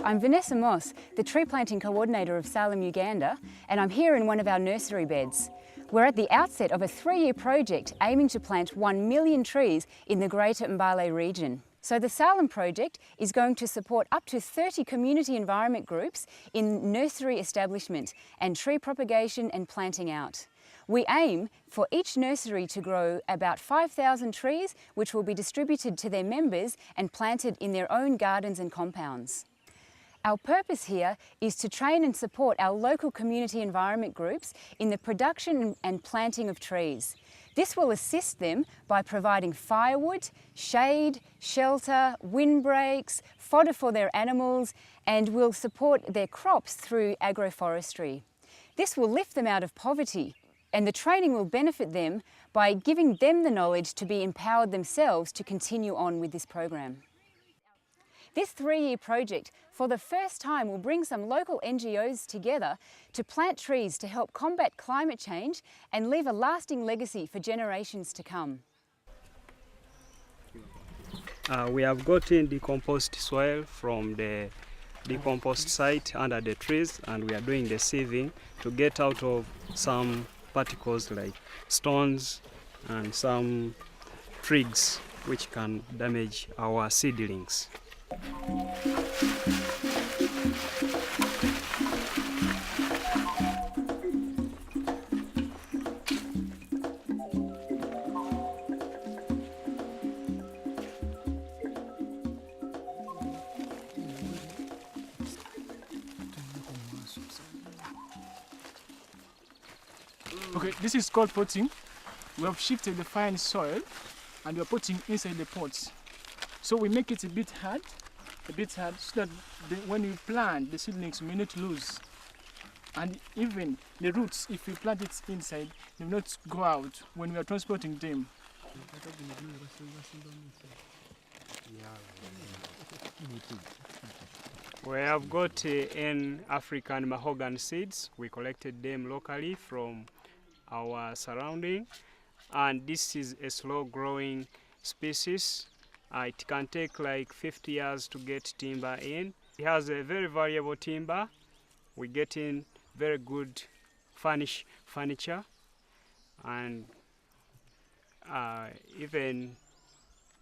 I'm Vanessa Moss, the tree planting coordinator of Salem, Uganda, and I'm here in one of our nursery beds. We're at the outset of a 3-year project aiming to plant 1 million trees in the Greater Mbale region. So the Salem project is going to support up to 30 community environment groups in nursery establishment and tree propagation and planting out. We aim for each nursery to grow about 5,000 trees, which will be distributed to their members and planted in their own gardens and compounds. Our purpose here is to train and support our local community environment groups in the production and planting of trees. This will assist them by providing firewood, shade, shelter, windbreaks, fodder for their animals, and will support their crops through agroforestry. This will lift them out of poverty, and the training will benefit them by giving them the knowledge to be empowered themselves to continue on with this program. This 3-year project, for the first time, will bring some local NGOs together to plant trees to help combat climate change and leave a lasting legacy for generations to come. We have gotten decomposed soil from the decomposed site under the trees, and we are doing the sieving to get out of some particles like stones and some twigs which can damage our seedlings. Okay, this is called potting. We have shifted the fine soil and we are putting inside the pots. So we make it a bit hard so that when we plant, the seedlings may not lose. And even the roots, if we plant it inside, they will not go out when we are transporting them. We have got in African mahogany seeds. We collected them locally from our surrounding, and this is a slow growing species. It can take like 50 years to get timber in. It has a very valuable timber. We get in very good furniture, and even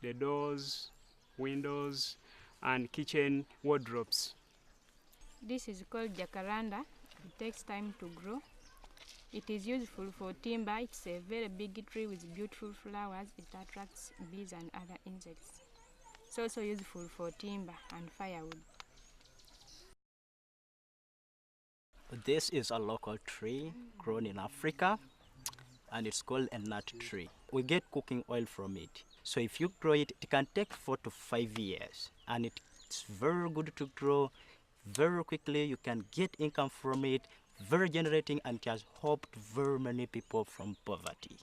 the doors, windows, and kitchen wardrobes. This is called jacaranda. It takes time to grow. It is useful for timber. It's a very big tree with beautiful flowers. It attracts bees and other insects. It's also useful for timber and firewood. This is a local tree grown in Africa, and it's called a nut tree. We get cooking oil from it. So if you grow it, it can take 4 to 5 years, and it's very good to grow very quickly. You can get income from it, very generating, and it has helped very many people from poverty.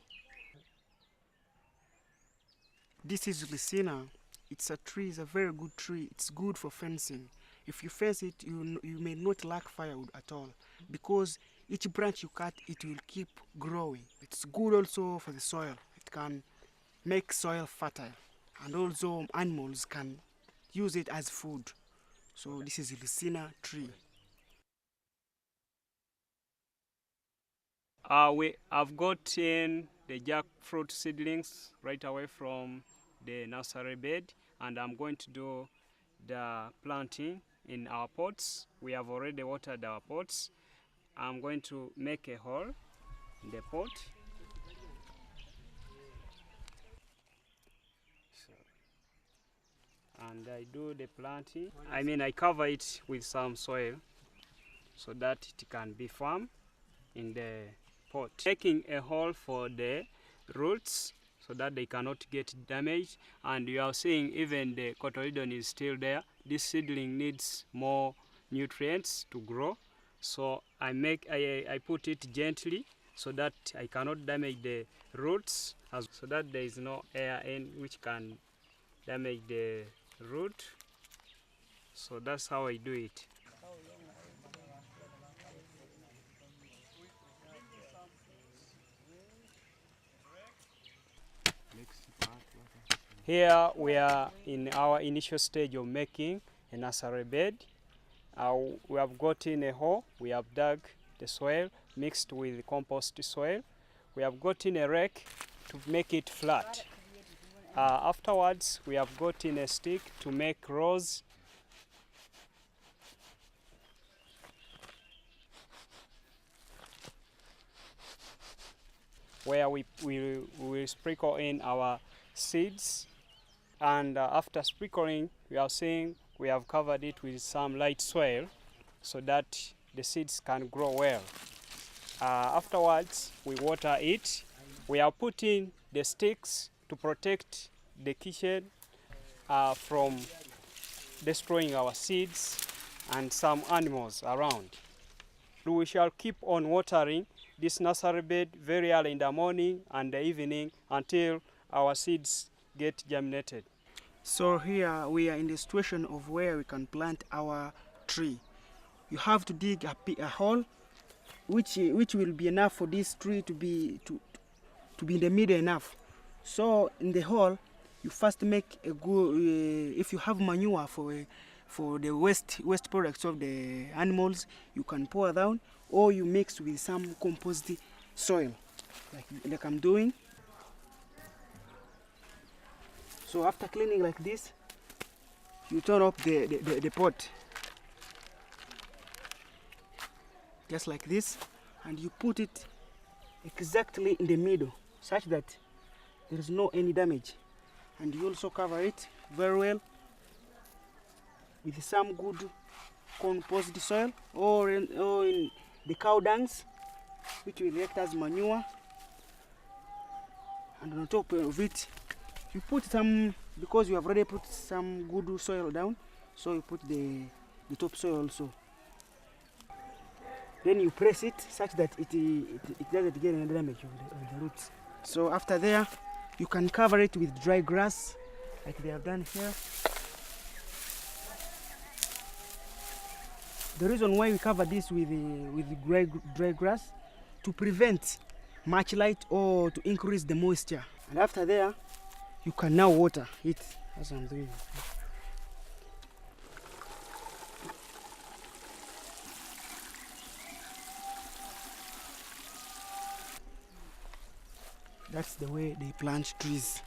This is Lucina. It's a tree, it's a very good tree. It's good for fencing. If you fence it, you may not lack firewood at all, because each branch you cut, it will keep growing. It's good also for the soil. It can make soil fertile, and also animals can use it as food. So this is a Lucina tree. We have got in the jackfruit seedlings right away from the nursery bed, and I'm going to do the planting in our pots. We have already watered our pots. I'm going to make a hole in the pot. And I do the planting. I cover it with some soil so that it can be firm in the pot. Making a hole for the roots so that they cannot get damaged. And you are seeing even the cotyledon is still there. This seedling needs more nutrients to grow. So I put it gently so that I cannot damage the roots, so that there is no air in which can damage the root. So that's how I do it. Here we are in our initial stage of making a nursery bed. We have gotten a hole, we have dug the soil mixed with compost soil. We have gotten a rake to make it flat. Afterwards, we have gotten a stick to make rows. Where we will sprinkle in our seeds, and after sprinkling, we are seeing we have covered it with some light soil so that the seeds can grow well. Afterwards, we water it. We are putting the sticks to protect the kitchen from destroying our seeds and some animals around. We shall keep on watering this nursery bed very early in the morning and the evening until our seeds get germinated. So here we are in the situation of where we can plant our tree. You have to dig a hole which will be enough for this tree to be in the middle enough. So in the hole, you first make a good. If you have manure for the waste products of the animals, you can pour down, or you mix with some compost soil, like I'm doing. So after cleaning like this, you turn up the pot, just like this, and you put it exactly in the middle, such that there is no any damage. And you also cover it very well with some good compost soil, or in the cow dungs, which will act as manure. And on top of it, you put some, because you have already put some good soil down, so you put the top soil also. Then you press it such that it doesn't get any damage of the roots. So after there, you can cover it with dry grass, like they have done here. The reason why we cover this with dry grass, to prevent much light or to increase the moisture. And after there, you can now water it, as I'm doing. That's the way they plant trees.